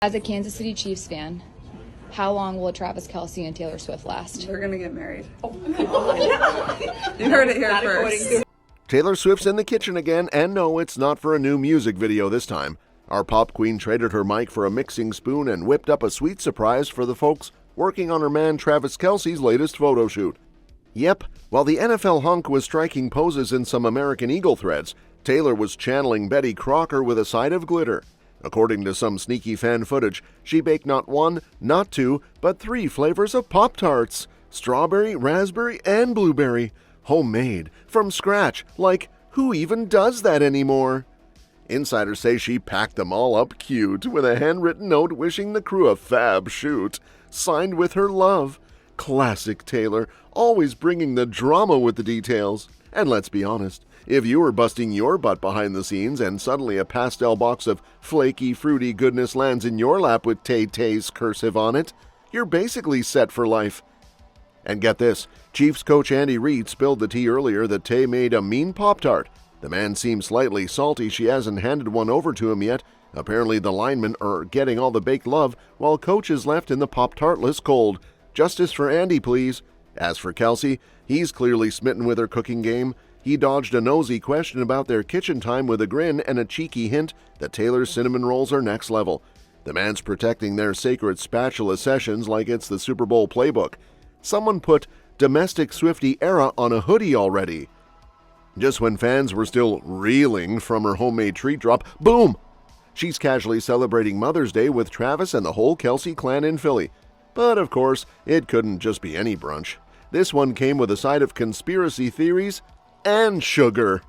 As a Kansas City Chiefs fan, how long will Travis Kelce and Taylor Swift last? They're gonna get married. Oh, you heard it here first. Taylor Swift's in the kitchen again, and no, it's not for a new music video this time. Our pop queen traded her mic for a mixing spoon and whipped up a sweet surprise for the folks working on her man Travis Kelce's latest photo shoot. Yep, while the NFL hunk was striking poses in some American Eagle threads, Taylor was channeling Betty Crocker with a side of glitter. According to some sneaky fan footage, she baked not one, not two, but 3 flavors of Pop-Tarts: strawberry, raspberry, and blueberry. Homemade, from scratch, like who even does that anymore? Insiders say she packed them all up cute with a handwritten note wishing the crew a fab shoot, signed with her love. Classic Taylor, always bringing the drama with the details. And let's be honest, if you were busting your butt behind the scenes and suddenly a pastel box of flaky, fruity goodness lands in your lap with TayTay's cursive on it, you're basically set for life. And get this, Chiefs coach Andy Reid spilled the tea earlier that Tay made a mean Pop-Tart. The man seems slightly salty she hasn't handed one over to him yet. Apparently the linemen are getting all the baked love while coach is left in the Pop-Tartless cold. Justice for Andy, please. As for Kelce, he's clearly smitten with her cooking game. He dodged a nosy question about their kitchen time with a grin and a cheeky hint that Taylor's cinnamon rolls are next level. The man's protecting their sacred spatula sessions like it's the Super Bowl playbook. Someone put domestic Swifty era on a hoodie already. Just when fans were still reeling from her homemade treat drop, boom! She's casually celebrating Mother's Day with Travis and the whole Kelce clan in Philly. But of course, it couldn't just be any brunch. This one came with a side of conspiracy theories and sugar.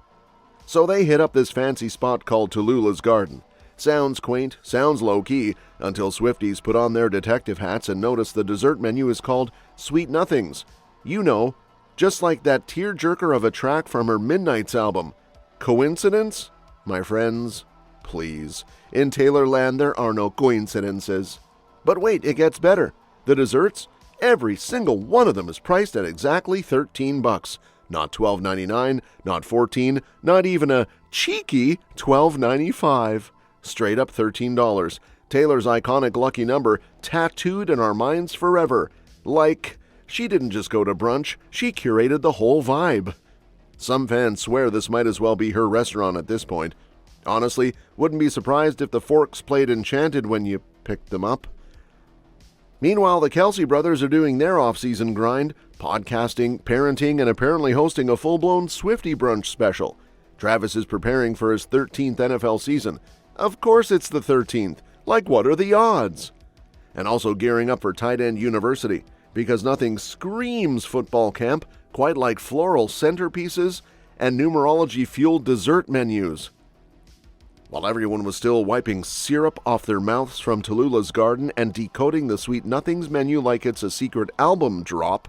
So they hit up this fancy spot called Tallulah's Garden. Sounds quaint, sounds low-key, until Swifties put on their detective hats and notice the dessert menu is called Sweet Nothings. You know, just like that tearjerker of a track from her Midnights album. Coincidence? My friends, please. In Taylorland, there are no coincidences. But wait, it gets better. The desserts? Every single one of them is priced at exactly $13. Not $12.99, not $14, not even a cheeky $12.95. Straight up $13. Taylor's iconic lucky number tattooed in our minds forever. Like, she didn't just go to brunch, she curated the whole vibe. Some fans swear this might as well be her restaurant at this point. Honestly, wouldn't be surprised if the forks played Enchanted when you picked them up. Meanwhile, the Kelce brothers are doing their off-season grind, podcasting, parenting, and apparently hosting a full-blown Swifty Brunch special. Travis is preparing for his 13th NFL season. Of course it's the 13th. Like, what are the odds? And also gearing up for tight end university, because nothing screams football camp quite like floral centerpieces and numerology-fueled dessert menus. While everyone was still wiping syrup off their mouths from Tallulah's Garden and decoding the Sweet Nothings menu like it's a secret album drop,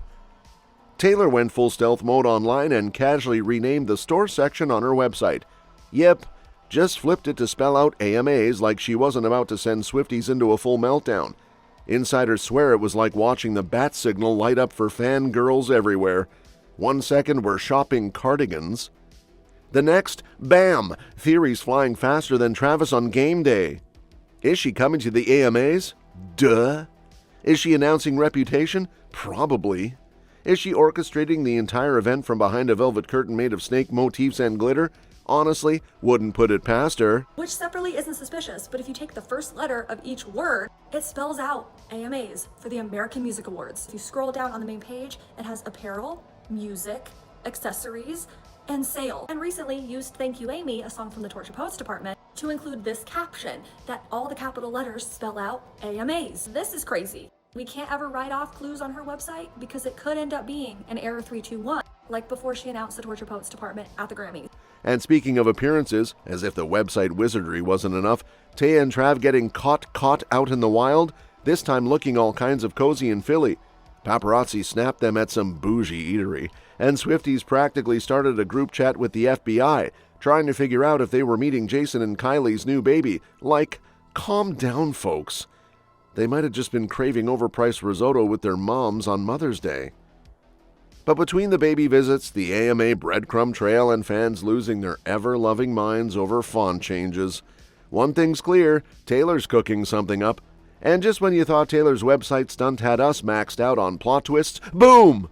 Taylor went full stealth mode online and casually renamed the store section on her website. Yep, just flipped it to spell out AMAs like she wasn't about to send Swifties into a full meltdown. Insiders swear it was like watching the bat signal light up for fangirls everywhere. 1 second we're shopping cardigans. The next, bam! Theories flying faster than Travis on game day. Is she coming to the AMAs? Duh. Is she announcing Reputation? Probably. Is she orchestrating the entire event from behind a velvet curtain made of snake motifs and glitter? Honestly, wouldn't put it past her. Which separately isn't suspicious, but if you take the first letter of each word, it spells out AMAs for the American Music Awards. If you scroll down on the main page, it has apparel, music, accessories, and sale. And recently used Thank You Amy, a song from the Torture Poets department, to include this caption that all the capital letters spell out AMAs. This is crazy. We can't ever write off clues on her website because it could end up being an error 321, like before she announced the Torture Poets department at the Grammys. And speaking of appearances, as if the website wizardry wasn't enough, Tay and Trav getting caught out in the wild, this time looking all kinds of cozy in Philly. Paparazzi snapped them at some bougie eatery, and Swifties practically started a group chat with the FBI, trying to figure out if they were meeting Jason and Kylie's new baby. Like, calm down, folks. They might have just been craving overpriced risotto with their moms on Mother's Day. But between the baby visits, the AMA breadcrumb trail, and fans losing their ever-loving minds over font changes, one thing's clear, Taylor's cooking something up. And just when you thought Taylor's website stunt had us maxed out on plot twists, boom!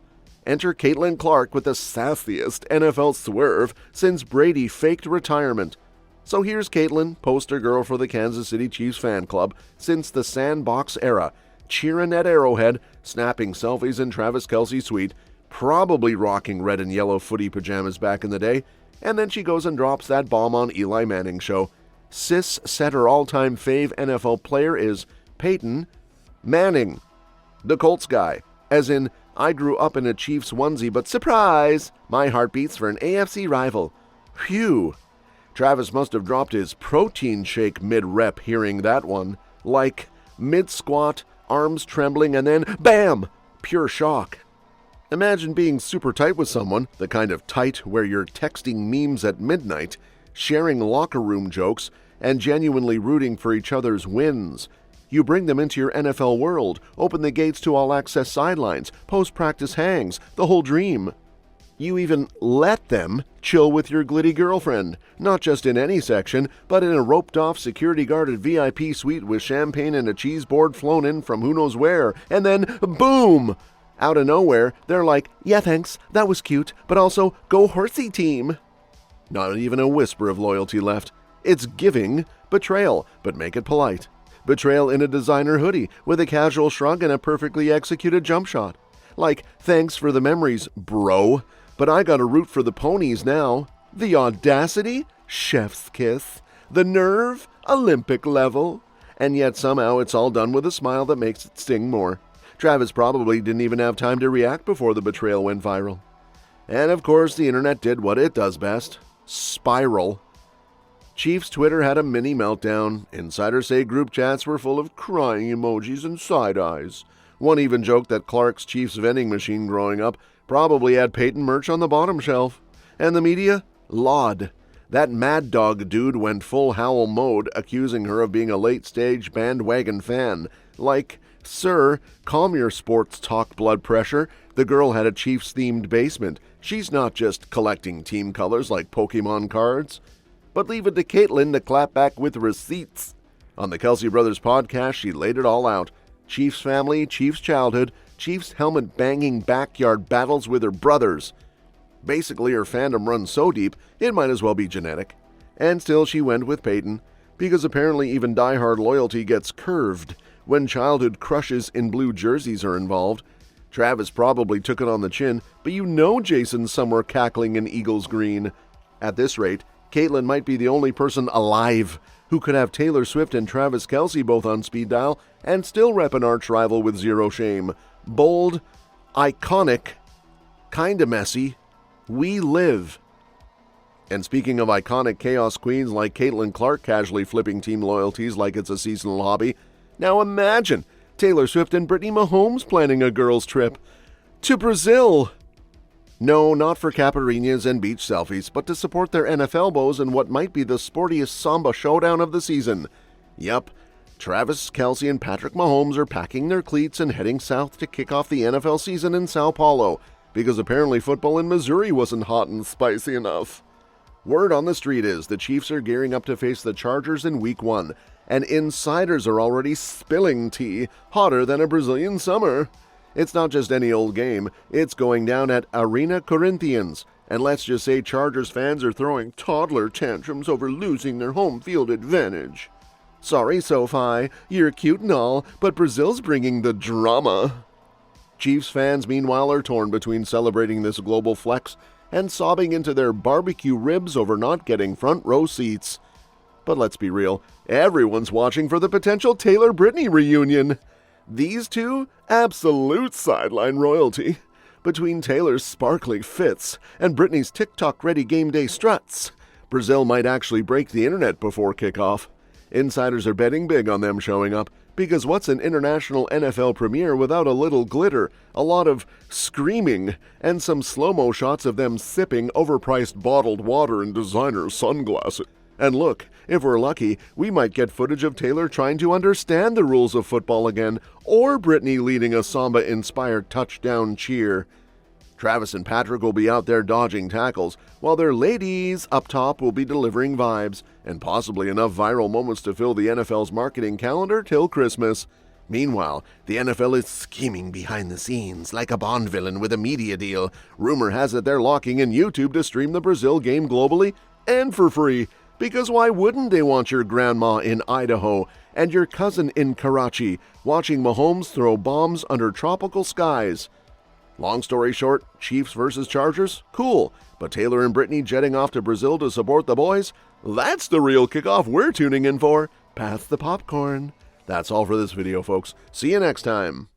Enter Caitlyn Clark with the sassiest NFL swerve since Brady faked retirement. So here's Caitlyn, poster girl for the Kansas City Chiefs fan club since the sandbox era, cheering at Arrowhead, snapping selfies in Travis Kelce's suite, probably rocking red and yellow footy pajamas back in the day, and then she goes and drops that bomb on Eli Manning's show. Sis said her all-time fave NFL player is Peyton Manning, the Colts guy, as in, I grew up in a Chiefs onesie, but surprise, my heart beats for an AFC rival. Phew. Travis must have dropped his protein shake mid-rep hearing that one. Like, mid-squat, arms trembling, and then, bam! Pure shock. Imagine being super tight with someone, the kind of tight where you're texting memes at midnight, sharing locker room jokes, and genuinely rooting for each other's wins. You bring them into your NFL world, open the gates to all-access sidelines, post-practice hangs, the whole dream. You even let them chill with your glitty girlfriend, not just in any section, but in a roped-off, security-guarded VIP suite with champagne and a cheese board flown in from who knows where, and then, boom! Out of nowhere, they're like, yeah thanks, that was cute, but also, go horsey team. Not even a whisper of loyalty left. It's giving betrayal, but make it polite. Betrayal in a designer hoodie, with a casual shrug and a perfectly executed jump shot. Like, thanks for the memories, bro, but I gotta root for the ponies now. The audacity? Chef's kiss. The nerve? Olympic level. And yet somehow it's all done with a smile that makes it sting more. Travis probably didn't even have time to react before the betrayal went viral. And of course the internet did what it does best. Spiral. Chiefs Twitter had a mini meltdown. Insiders say group chats were full of crying emojis and side eyes. One even joked that Clark's Chiefs vending machine growing up probably had Peyton merch on the bottom shelf. And the media? Laud. That Mad Dog dude went full Howl mode, accusing her of being a late-stage bandwagon fan. Like, sir, calm your sports talk blood pressure. The girl had a Chiefs-themed basement. She's not just collecting team colors like Pokemon cards. But leave it to Caitlyn to clap back with receipts. On the Kelce Brothers podcast, she laid it all out. Chiefs family, Chiefs childhood, Chiefs helmet-banging backyard battles with her brothers. Basically, her fandom runs so deep, it might as well be genetic. And still she went with Peyton, because apparently even diehard loyalty gets curved when childhood crushes in blue jerseys are involved. Travis probably took it on the chin, but you know Jason's somewhere cackling in Eagles green. At this rate, Caitlyn might be the only person alive who could have Taylor Swift and Travis Kelce both on speed dial and still rep an arch rival with zero shame. Bold, iconic, kinda messy. We live. And speaking of iconic chaos queens like Caitlyn Clark casually flipping team loyalties like it's a seasonal hobby, now imagine Taylor Swift and Britney Mahomes planning a girls' trip to Brazil. No, not for caipirinhas and beach selfies, but to support their NFL bows in what might be the sportiest samba showdown of the season. Yup, Travis Kelce and Patrick Mahomes are packing their cleats and heading south to kick off the NFL season in Sao Paulo, because apparently football in Missouri wasn't hot and spicy enough. Word on the street is the Chiefs are gearing up to face the Chargers in Week 1, and insiders are already spilling tea hotter than a Brazilian summer. It's not just any old game, it's going down at Arena Corinthians, and let's just say Chargers fans are throwing toddler tantrums over losing their home field advantage. Sorry, SoFi, you're cute and all, but Brazil's bringing the drama. Chiefs fans, meanwhile, are torn between celebrating this global flex and sobbing into their barbecue ribs over not getting front row seats. But let's be real, everyone's watching for the potential Taylor-Britney reunion. These two, absolute sideline royalty. Between Taylor's sparkly fits and Britney's TikTok-ready game day struts, Brazil might actually break the internet before kickoff. Insiders are betting big on them showing up, because what's an international NFL premiere without a little glitter, a lot of screaming, and some slow-mo shots of them sipping overpriced bottled water and designer sunglasses. And look, if we're lucky, we might get footage of Taylor trying to understand the rules of football again, or Britney leading a samba-inspired touchdown cheer. Travis and Patrick will be out there dodging tackles, while their ladies up top will be delivering vibes, and possibly enough viral moments to fill the NFL's marketing calendar till Christmas. Meanwhile, the NFL is scheming behind the scenes like a Bond villain with a media deal. Rumor has it they're locking in YouTube to stream the Brazil game globally and for free. Because why wouldn't they want your grandma in Idaho and your cousin in Karachi watching Mahomes throw bombs under tropical skies? Long story short, Chiefs versus Chargers? Cool. But Taylor and Britney jetting off to Brazil to support the boys? That's the real kickoff we're tuning in for. Pass the popcorn. That's all for this video, folks. See you next time.